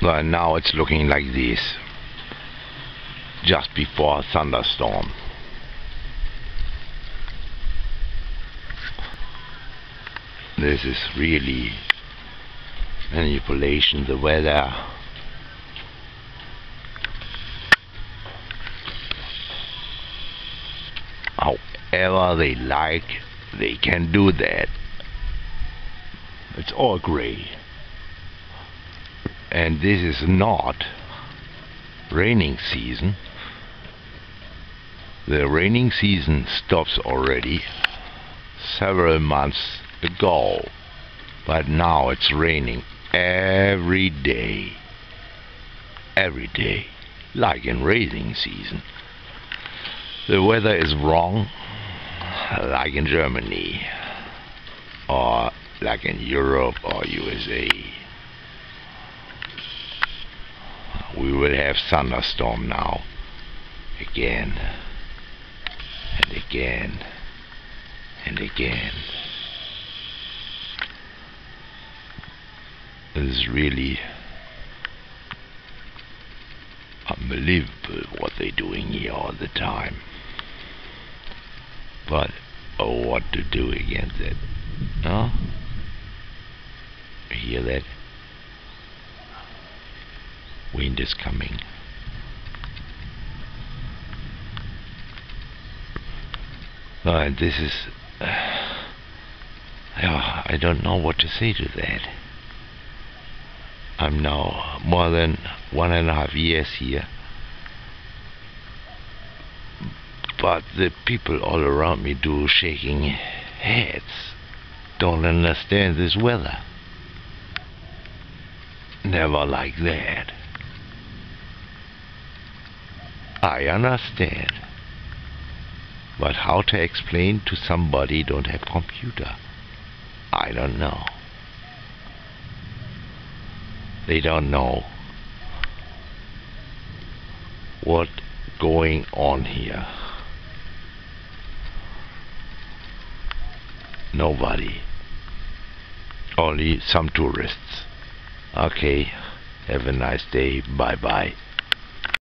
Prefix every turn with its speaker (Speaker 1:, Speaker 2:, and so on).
Speaker 1: But now it's looking like this, just before a thunderstorm. This is really manipulation, the weather. However they like, they can do that. It's all gray. And this is not raining season. The raining season stops already several months ago, but now it's raining every day, like in raining season. The weather is wrong, like in Germany, or like in Europe or USA. We will have thunderstorm now, again, and again, and again. It is really unbelievable what they're doing here all the time. But what to do against it? Huh? You hear that? Wind is coming. And this is I don't know what to say to that. I'm now more than 1.5 years here, but the people all around me do shaking heads, don't understand this weather. Never like that. I understand, but how to explain to somebody don't have computer? I don't know. They don't know what going on here. Nobody. Only some tourists. Okay, have a nice day. Bye bye.